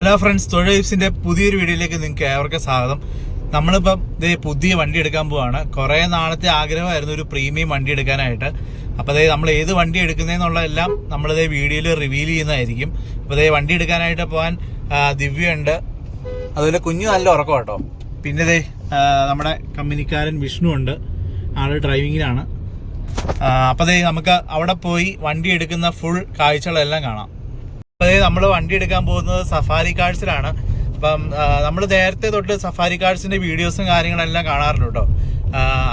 Hello friends, തൊഴിൽസിന്റെ പുതിയൊരു വീഡിയോയിലേക്ക് നിങ്ങൾക്ക് ഏവർക്കും സ്വാഗതം. നമ്മളിപ്പം പുതിയ വണ്ടി എടുക്കാൻ പോവാണ്. കുറേ നാളത്തെ ആഗ്രഹമായിരുന്നു ഒരു പ്രീമിയം വണ്ടി എടുക്കാനായിട്ട്. അപ്പോൾ നമ്മൾ ഏത് വണ്ടി എടുക്കുന്നതെന്നുള്ളതെല്ലാം നമ്മളിതേ വീഡിയോയിൽ റിവീൽ ചെയ്യുന്നതായിരിക്കും. അപ്പോൾ വണ്ടി എടുക്കാനായിട്ട് പോകാൻ ദിവ്യ ഉണ്ട്, അതുപോലെ കുഞ്ഞു നല്ല ഉറക്കം കേട്ടോ. പിന്നെ നമ്മുടെ കമ്പനിക്കാരൻ വിഷ്ണു ഉണ്ട്, ആള് ഡ്രൈവിങ്ങിലാണ്. അപ്പോൾ നമുക്ക് അവിടെ പോയി വണ്ടി എടുക്കുന്ന ഫുൾ കാഴ്ചകളെല്ലാം കാണാം. നമ്മൾ വണ്ടി എടുക്കാൻ പോകുന്നത് സഫാരി കാർസിലാണ്. അപ്പം നമ്മൾ നേരത്തെ തൊട്ട് സഫാരി കാർസിന്റെ വീഡിയോസും കാര്യങ്ങളെല്ലാം കാണാറുണ്ട് കേട്ടോ.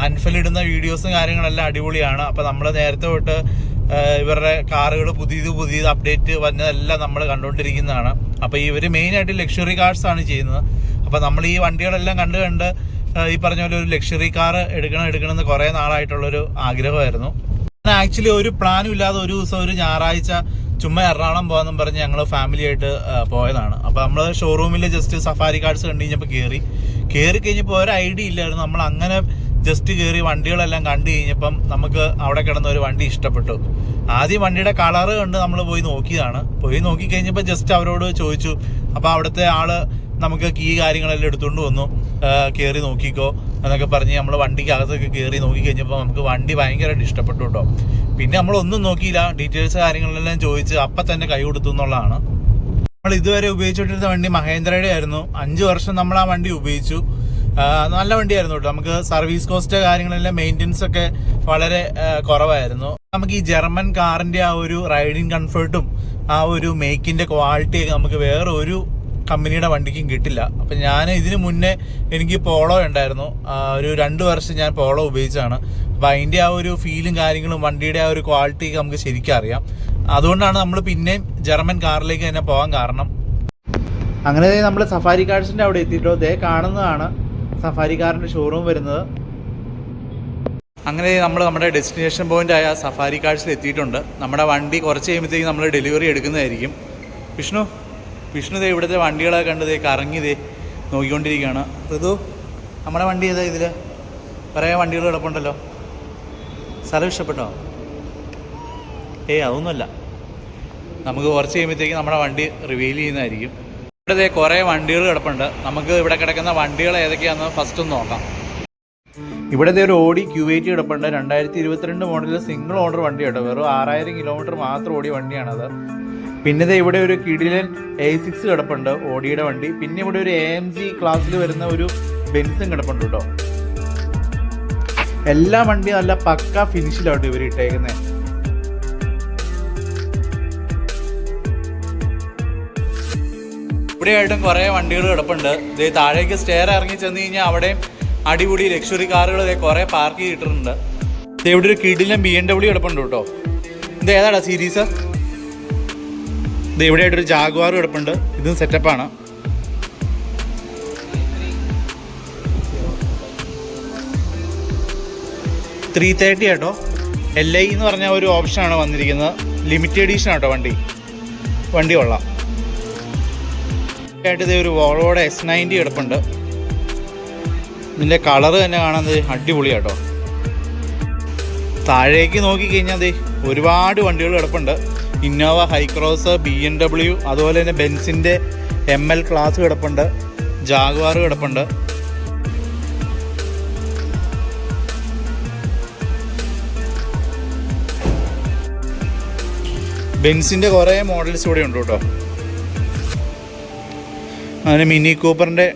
അൻഫൽ ഇടുന്ന വീഡിയോസും കാര്യങ്ങളെല്ലാം അടിപൊളിയാണ്. അപ്പം നമ്മൾ നേരത്തെ തൊട്ട് ഇവരുടെ കാറുകൾ പുതിയത് അപ്ഡേറ്റ് വന്നതെല്ലാം നമ്മൾ കണ്ടുകൊണ്ടിരിക്കുന്നതാണ്. അപ്പോൾ ഇവർ മെയിനായിട്ട് ലക്ഷറി കാർസ് ആണ് ചെയ്യുന്നത്. അപ്പം നമ്മൾ ഈ വണ്ടികളെല്ലാം കണ്ട് ഈ പറഞ്ഞ പോലെ ഒരു ലക്ഷറി കാർ എടുക്കണമെന്ന് കുറേ നാളായിട്ടുള്ളൊരു ആഗ്രഹമായിരുന്നു. ആക്ച്വലി ഒരു പ്ലാനും ഇല്ലാതെ ഒരു ദിവസം ഒരു ഞായറാഴ്ച ചുമ്മാ എറണാകുളം പോകാമെന്നും പറഞ്ഞ് ഞങ്ങൾ ഫാമിലി ആയിട്ട് പോയതാണ്. അപ്പോൾ നമ്മൾ ഷോറൂമിൽ ജസ്റ്റ് സഫാരി കാർസ് കണ്ടു കഴിഞ്ഞപ്പോൾ കയറി കഴിഞ്ഞപ്പോൾ ഒരു ഐഡിയ ഇല്ലായിരുന്നു. നമ്മൾ അങ്ങനെ ജസ്റ്റ് കയറി വണ്ടികളെല്ലാം കണ്ടു കഴിഞ്ഞപ്പം നമുക്ക് അവിടെ കിടന്ന ഒരു വണ്ടി ഇഷ്ടപ്പെട്ടു. ആദ്യം വണ്ടിയുടെ കളറ് കണ്ട് നമ്മൾ പോയി നോക്കിയതാണ്. പോയി നോക്കിക്കഴിഞ്ഞപ്പോൾ ജസ്റ്റ് അവരോട് ചോദിച്ചു. അപ്പോൾ അവിടുത്തെ ആള് നമുക്ക് കീ കാര്യങ്ങളെല്ലാം എടുത്തുകൊണ്ട് വന്നു, കയറി നോക്കിക്കോ എന്നൊക്കെ പറഞ്ഞ് നമ്മൾ വണ്ടിക്ക് അകത്തൊക്കെ കയറി നോക്കിക്കഴിഞ്ഞപ്പോൾ നമുക്ക് വണ്ടി ഭയങ്കരമായിട്ട് ഇഷ്ടപ്പെട്ടു കേട്ടോ. പിന്നെ നമ്മളൊന്നും നോക്കിയില്ല, ഡീറ്റെയിൽസ് കാര്യങ്ങളെല്ലാം ചോദിച്ച് അപ്പം തന്നെ കൈ കൊടുത്തു എന്നുള്ളതാണ്. നമ്മൾ ഇതുവരെ ഉപയോഗിച്ചുകൊണ്ടിരുന്ന വണ്ടി മഹേന്ദ്രയുടെ ആയിരുന്നു. 5 വർഷം നമ്മൾ ആ വണ്ടി ഉപയോഗിച്ചു. നല്ല വണ്ടിയായിരുന്നു കേട്ടോ. നമുക്ക് സർവീസ് കോസ്റ്റ് കാര്യങ്ങളെല്ലാം മെയിൻ്റെനൻസ് ഒക്കെ വളരെ കുറവായിരുന്നു. നമുക്ക് ഈ ജർമ്മൻ കാറിൻ്റെ ആ ഒരു റൈഡിങ് കംഫർട്ടും ആ ഒരു മേക്കിൻ്റെ ക്വാളിറ്റിയൊക്കെ നമുക്ക് വേറെ ഒരു കമ്പനിയുടെ വണ്ടിക്കും കിട്ടില്ല. അപ്പം ഞാൻ ഇതിന് മുന്നേ എനിക്ക് പോളോ ഉണ്ടായിരുന്നു. ഒരു 2 വർഷം ഞാൻ പോളോ ഉപയോഗിച്ചാണ്. അപ്പം അതിൻ്റെ ആ ഒരു ഫീലും കാര്യങ്ങളും വണ്ടിയുടെ ആ ഒരു ക്വാളിറ്റിയൊക്കെ നമുക്ക് ശരിക്കും അറിയാം. അതുകൊണ്ടാണ് നമ്മൾ പിന്നെയും ജർമ്മൻ കാറിലേക്ക് തന്നെ പോകാൻ കാരണം. അങ്ങനെ നമ്മൾ സഫാരി കാർസിൻ്റെ അവിടെ എത്തിയിട്ടോ. കാണുന്നതാണ് സഫാരി കാറിൻ്റെ ഷോറൂം വരുന്നത്. അങ്ങനെ നമ്മൾ നമ്മുടെ ഡെസ്റ്റിനേഷൻ പോയിന്റ് ആയ സഫാരി കാർസിൽ എത്തിയിട്ടുണ്ട്. നമ്മുടെ വണ്ടി കുറച്ച് കഴിയുമ്പോഴത്തേക്ക് നമ്മൾ ഡെലിവറി എടുക്കുന്നതായിരിക്കും. വിഷ്ണു ഇവിടുത്തെ വണ്ടികളൊക്കെ കണ്ട് കറങ്ങി നോക്കിക്കൊണ്ടിരിക്കുകയാണ്. ഋതു, നമ്മുടെ വണ്ടി ഏതാ? ഇതിൽ കുറേ വണ്ടികൾ കിടപ്പുണ്ടല്ലോ. സ്ഥലം ഇഷ്ടപ്പെട്ടോ? അതൊന്നുമല്ല, നമുക്ക് കുറച്ച് കഴിയുമ്പോഴത്തേക്ക് നമ്മുടെ വണ്ടി റിവീൽ ചെയ്യുന്നതായിരിക്കും. ഇവിടെ കുറേ വണ്ടികൾ കിടപ്പുണ്ട്. നമുക്ക് ഇവിടെ കിടക്കുന്ന വണ്ടികൾ ഏതൊക്കെയാണെന്ന് ഫസ്റ്റ് ഒന്ന് നോക്കാം. ഇവിടുത്തെ ഒരു ഓഡി Q80 കിടപ്പുണ്ട്. 2022 മോഡലിൽ സിംഗിൾ ഓണർ വണ്ടി കേട്ടോ. വെറും 6000 കിലോമീറ്റർ മാത്രം ഓടിയ വണ്ടിയാണത്. പിന്നെ ഇവിടെ ഒരു കിടിലൻ A6 കിടപ്പുണ്ട്, ഓഡിയുടെ വണ്ടി. പിന്നെ ഇവിടെ ഒരു AMG ക്ലാസ്സിൽ വരുന്ന ഒരു ബെൻസും കിടപ്പുണ്ട് കേട്ടോ. എല്ലാ വണ്ടിയും നല്ല പക്ക ഫിനിഷിലാണ് ഇവർ ഇട്ടേക്കുന്നത്. ഇവിടെയായിട്ടും കുറേ വണ്ടികൾ കിടപ്പുണ്ട്. താഴേക്ക് സ്റ്റെയർ ഇറങ്ങി ചെന്ന് കഴിഞ്ഞാൽ അവിടെ അടിപൊളി ലക്ഷറി കാറുകൾ കുറേ പാർക്ക് ചെയ്തിട്ടുണ്ട്. ഇവിടെ ഒരു കിടിലൻ BMW കിടപ്പുണ്ട് കേട്ടോ. ഇത് ഏതാടാ സീരീസ്? ഇവിടെയായിട്ടൊരു ജാഗ്വാർ കിടപ്പുണ്ട്. ഇതും സെറ്റപ്പാണ്. $330 കേട്ടോ. LI എന്ന് പറഞ്ഞ ഒരു ഓപ്ഷനാണ് വന്നിരിക്കുന്നത്. ലിമിറ്റഡ് എഡിഷൻ ആട്ടോ വണ്ടി കൊള്ളാം. ആയിട്ട് ഒരു വോൾവോയുടെ S90 കിടപ്പുണ്ട്. ഇതിൻ്റെ കളറ് തന്നെ കാണാൻ അടിപൊളിയാട്ടോ. താഴേക്ക് നോക്കിക്കഴിഞ്ഞാൽ ഒരുപാട് വണ്ടികൾ കിടപ്പുണ്ട്. ഇന്നോവ ഹൈക്രോസ്, BMW, അതുപോലെ തന്നെ ബെൻസിൻ്റെ ML ക്ലാസ് കിടപ്പുണ്ട്, ജാഗ്വാർ കിടപ്പുണ്ട്. ബെൻസിൻ്റെ കുറേ മോഡൽസ് ഇവിടെ ഉണ്ട് കേട്ടോ. അതിന് മിനി കൂപ്പറിൻ്റെ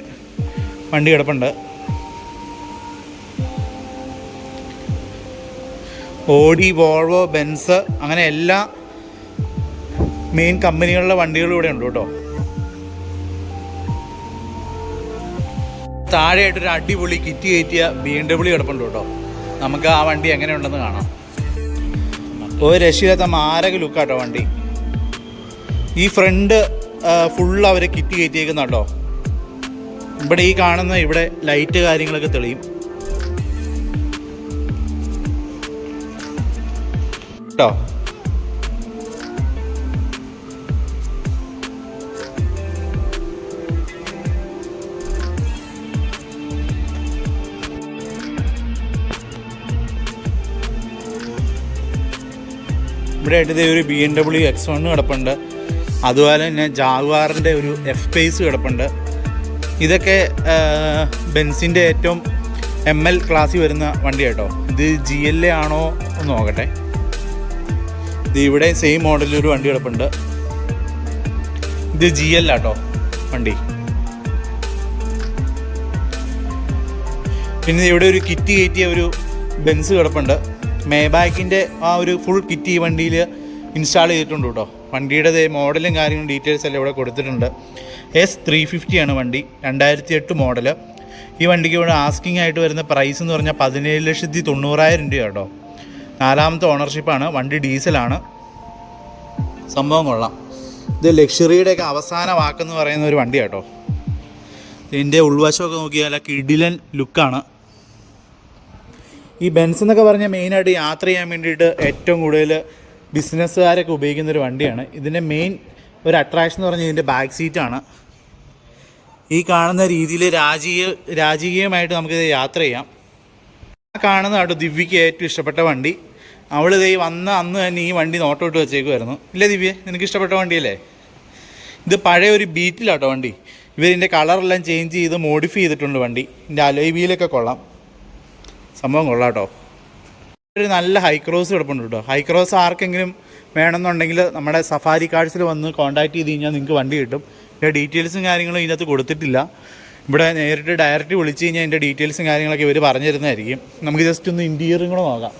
വണ്ടി കിടപ്പുണ്ട്. ഓഡി, വോൾവോ, ബെൻസ്, അങ്ങനെ എല്ലാ മെയിൻ കമ്പനികളുടെ വണ്ടികളും ഇവിടെ ഉണ്ട് കേട്ടോ. താഴെയായിട്ടൊരു അടിപൊളി കിറ്റ് കയറ്റിയ BMW കിടപ്പുണ്ട് കേട്ടോ. നമുക്ക് ആ വണ്ടി എങ്ങനെയുണ്ടെന്ന് കാണാം. ഒരു രക്ഷയില്ലാത്ത മാരക ലുക്കാട്ടോ വണ്ടി. ഈ ഫ്രണ്ട് ഫുള്ള് അവർ കിറ്റ് കയറ്റിയേക്കുന്ന കേട്ടോ. ഇവിടെ ഈ കാണുന്ന ഇവിടെ ലൈറ്റ് കാര്യങ്ങളൊക്കെ തെളിയും കേട്ടോ. ഇവിടെ ആയിട്ട് ഒരു BMW X1 കിടപ്പുണ്ട്. അതുപോലെ തന്നെ ജാഗ്വാറിൻ്റെ ഒരു എഫ് പേസ് കിടപ്പുണ്ട്. ഇതൊക്കെ ബെൻസിൻ്റെ ഏറ്റവും ML ക്ലാസ്സിൽ വരുന്ന വണ്ടി കേട്ടോ. ഇത് GLA ആണോ എന്ന് നോക്കട്ടെ. ഇത് ഇവിടെ സെയിം മോഡലൊരു വണ്ടി കിടപ്പുണ്ട്. ഇത് GL ആട്ടോ വണ്ടി. പിന്നെ ഇവിടെ ഒരു കിറ്റ് കയറ്റിയ ഒരു ബെൻസ് കിടപ്പുണ്ട്. മേബാക്കിൻ്റെ ആ ഒരു ഫുൾ കിറ്റ് ഈ വണ്ടിയിൽ ഇൻസ്റ്റാൾ ചെയ്തിട്ടുണ്ട് കേട്ടോ. വണ്ടിയുടെ മോഡലും കാര്യങ്ങളും ഡീറ്റെയിൽസ് എല്ലാം ഇവിടെ കൊടുത്തിട്ടുണ്ട്. S350 ആണ് വണ്ടി, 2008 മോഡൽ. ഈ വണ്ടിക്ക് ഇവിടെ ആസ്കിങ് ആയിട്ട് വരുന്ന പ്രൈസ് എന്ന് പറഞ്ഞാൽ 17,90,000 രൂപ കേട്ടോ. 4ാമത്തെ ഓണർഷിപ്പാണ്. വണ്ടി ഡീസലാണ്. സംഭവം കൊള്ളാം. ഇത് ലക്ഷറിയുടെയൊക്കെ അവസാന വാക്കെന്ന് പറയുന്ന ഒരു വണ്ടി കേട്ടോ. ഇതിൻ്റെ ഉൾവശമൊക്കെ നോക്കിയാൽ കിടിലൻ ലുക്കാണ്. ഈ ബെൻസ് എന്നൊക്കെ പറഞ്ഞാൽ മെയിനായിട്ട് യാത്ര ചെയ്യാൻ വേണ്ടിയിട്ട് ഏറ്റവും കൂടുതൽ ബിസിനസ്സുകാരൊക്കെ ഉപയോഗിക്കുന്നൊരു വണ്ടിയാണ്. ഇതിൻ്റെ മെയിൻ ഒരു അട്രാക്ഷൻ എന്ന് പറഞ്ഞാൽ ഇതിൻ്റെ ബാക്ക് സീറ്റാണ്. ഈ കാണുന്ന രീതിയിൽ രാജകീയമായിട്ട് നമുക്കിത് യാത്ര ചെയ്യാം. ആ കാണുന്ന കേട്ടോ ദിവ്യയ്ക്ക് ഏറ്റവും ഇഷ്ടപ്പെട്ട വണ്ടി. അവളിത് വന്ന അന്ന് തന്നെ ഈ വണ്ടി നോട്ടോട്ട് വെച്ചേക്കുമായിരുന്നു. ഇല്ലേ ദിവ്യ, നിനക്ക് ഇഷ്ടപ്പെട്ട വണ്ടിയല്ലേ? ഇത് പഴയ ഒരു ബീറ്റിലാട്ടോ വണ്ടി. ഇവരിൻ്റെ കളറെല്ലാം ചേഞ്ച് ചെയ്ത് മോഡിഫൈ ചെയ്തിട്ടുണ്ട് വണ്ടി. ഇതിൻ്റെ അലോയ് വീലൊക്കെ കൊള്ളാം. സംഭവം കൊള്ളാം കേട്ടോ. ഒരു നല്ല ഹൈക്രോസ് കിടപ്പുണ്ട് കേട്ടോ. ഹൈക്രോസ് ആർക്കെങ്കിലും വേണമെന്നുണ്ടെങ്കിൽ നമ്മുടെ സഫാരി കാർഡ്സിൽ വന്ന് കോൺടാക്ട് ചെയ്ത് കഴിഞ്ഞാൽ നിങ്ങൾക്ക് വണ്ടി കിട്ടും. ഇതിൻ്റെ ഡീറ്റെയിൽസും കാര്യങ്ങളും ഇതിനകത്ത് കൊടുത്തിട്ടില്ല. ഇവിടെ നേരിട്ട് ഡയറക്റ്റ് വിളിച്ച് കഴിഞ്ഞാൽ ഇതിൻ്റെ ഡീറ്റെയിൽസും കാര്യങ്ങളൊക്കെ ഇവർ പറഞ്ഞു തരുന്നതായിരിക്കും. നമുക്ക് ജസ്റ്റ് ഒന്ന് ഇൻറ്റീരിയറും കൂടെ നോക്കാം.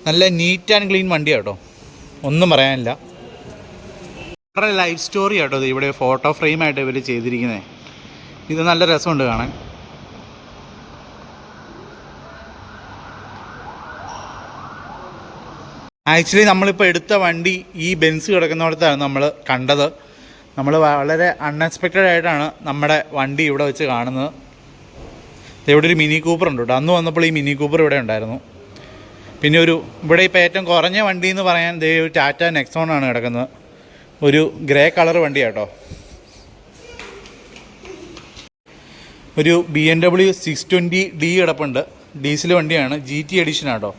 നല്ല നീറ്റ് ആൻഡ് ക്ലീൻ വണ്ടിയാണ് കേട്ടോ, ഒന്നും പറയാനില്ല. വളരെ ലൈഫ് സ്റ്റോറി കേട്ടോ. ഇത് ഇവിടെ ഫോട്ടോ ഫ്രെയിമായിട്ട് ഇവർ ചെയ്തിരിക്കുന്നത്. ഇത് നല്ല രസമുണ്ട് കാണാൻ. ആക്ച്വലി നമ്മളിപ്പോൾ എടുത്ത വണ്ടി ഈ ബെൻസ് കിടക്കുന്നിടത്താണ് നമ്മൾ കണ്ടത്. നമ്മൾ വളരെ അൺഎക്സ്പെക്റ്റഡ് ആയിട്ടാണ് നമ്മുടെ വണ്ടി ഇവിടെ വെച്ച് കാണുന്നത്. ഇവിടെ ഒരു മിനി കൂപ്പർ ഉണ്ട് കേട്ടോ. അന്ന് വന്നപ്പോൾ ഈ മിനി കൂപ്പർ ഇവിടെ ഉണ്ടായിരുന്നു. പിന്നെ ഇവിടെ ഇപ്പോൾ ഏറ്റവും കുറഞ്ഞ വണ്ടി എന്ന് പറയാൻ ഒരു ടാറ്റ നെക്സോൺ ആണ് കിടക്കുന്നത്. ഒരു ഗ്രേ കളർ വണ്ടിയാണ് കേട്ടോ. ഒരു BMW 620D കിടപ്പുണ്ട്. ഡീസൽ വണ്ടിയാണ്, GT എഡിഷൻ ആട്ടോ.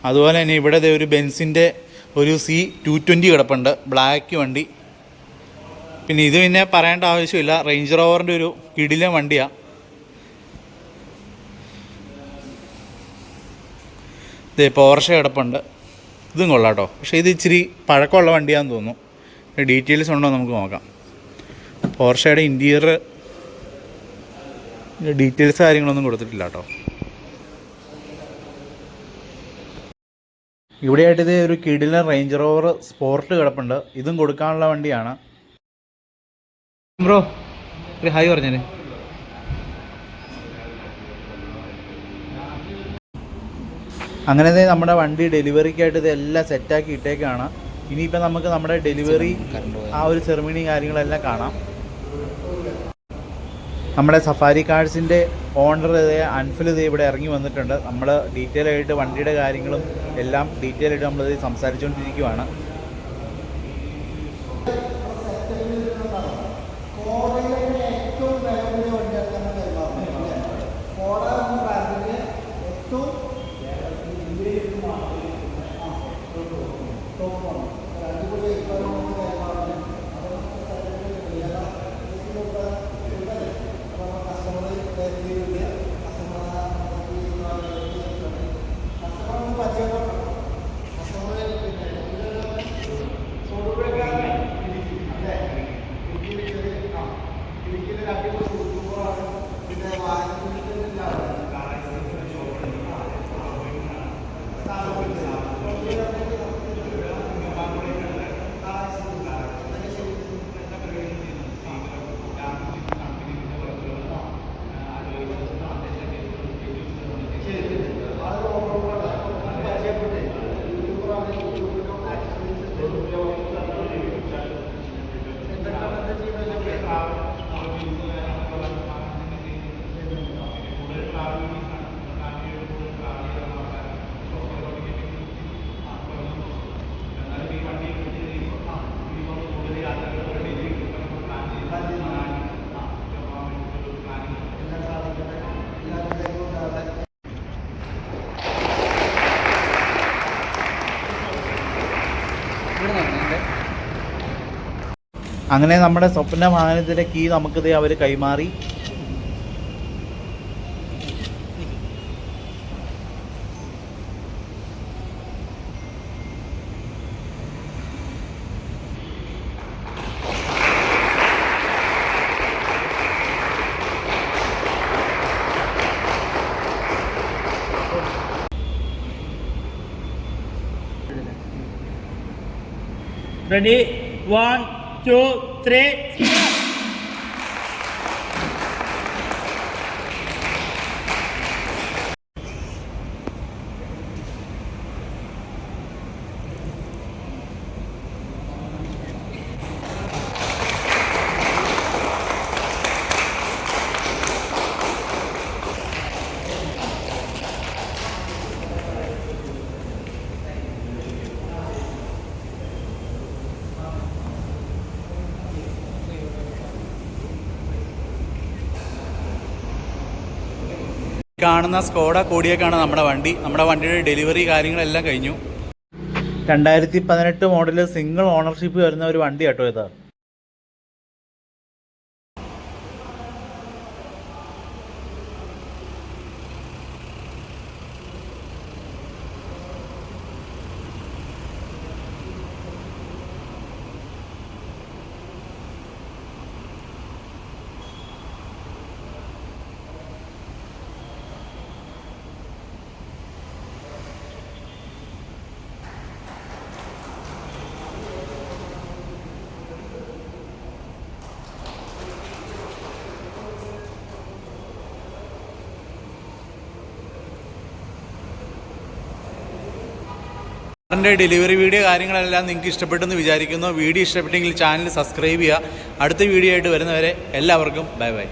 അതുപോലെ തന്നെ ഇവിടെ ഒരു ബെൻസിൻ്റെ ഒരു C220 കിടപ്പുണ്ട്, ബ്ലാക്ക് വണ്ടി. പിന്നെ ഇത് പിന്നെ പറയേണ്ട ആവശ്യമില്ല, റേഞ്ച് റോവറിൻ്റെ ഒരു കിടിലൻ വണ്ടിയാണ്. ഇത് പോർഷ കിടപ്പുണ്ട്. ഇതും കൊള്ളാം കേട്ടോ. പക്ഷേ ഇത് ഇച്ചിരി പഴക്കമുള്ള വണ്ടിയാണെന്ന് തോന്നുന്നു. ഡീറ്റെയിൽസ് ഉണ്ടോ നമുക്ക് നോക്കാം. പോർഷയുടെ ഇൻറ്റീരിയർ ഡീറ്റെയിൽസ് കാര്യങ്ങളൊന്നും കൊടുത്തിട്ടില്ല കേട്ടോ. ഇവിടെയായിട്ട് ഇത് ഒരു കിടിലൻ റേഞ്ച് റോവർ സ്പോർട്ട് കിടപ്പുണ്ട്. ഇതും കൊടുക്കാനുള്ള വണ്ടിയാണ്. ബ്രോ ഒരു ഹായ് പറഞ്ഞേ. അങ്ങനെ നമ്മുടെ വണ്ടി ഡെലിവറിക്കായിട്ട് ഇതെല്ലാം സെറ്റാക്കി ഇട്ടേക്കാണ്. ഇനിയിപ്പോൾ നമുക്ക് നമ്മുടെ ഡെലിവറി ആ ഒരു സെറിമണി കാര്യങ്ങളെല്ലാം കാണാം. നമ്മുടെ സഫാരി കാർഡ്സിൻ്റെ ഓണർ അൻഫിൽ ഇവിടെ ഇറങ്ങി വന്നിട്ടുണ്ട്. നമ്മൾ ഡീറ്റെയിൽ ആയിട്ട് വണ്ടിയുടെ കാര്യങ്ങളും എല്ലാം ഡീറ്റെയിൽ ആയിട്ട് നമ്മളിത് സംസാരിച്ചുകൊണ്ടിരിക്കുകയാണ്. അങ്ങനെ നമ്മുടെ സ്വപ്ന വാഹനത്തിൻ്റെ കീ നമുക്കിത് അവർ കൈമാറി. Ready? 1, 2, 3. കാണുന്ന സ്കോഡ കോഡിയൊക്കെയാണ് നമ്മുടെ വണ്ടി. നമ്മുടെ വണ്ടിയുടെ ഡെലിവറി കാര്യങ്ങളെല്ലാം കഴിഞ്ഞു. 2018 മോഡൽ സിംഗിൾ ഓണർഷിപ്പ് വരുന്ന ഒരു വണ്ടി കേട്ടോ ഇത്. കാറിൻ്റെ ഡെലിവറി വീഡിയോ കാര്യങ്ങളെല്ലാം നിങ്ങൾക്ക് ഇഷ്ടപ്പെട്ടെന്ന് വിചാരിക്കുന്നു. വീഡിയോ ഇഷ്ടപ്പെട്ടെങ്കിൽ ചാനൽ സബ്സ്ക്രൈബ് ചെയ്യുക. അടുത്ത വീഡിയോ ആയിട്ട് വരുന്നവരെ എല്ലാവർക്കും ബൈ ബൈ.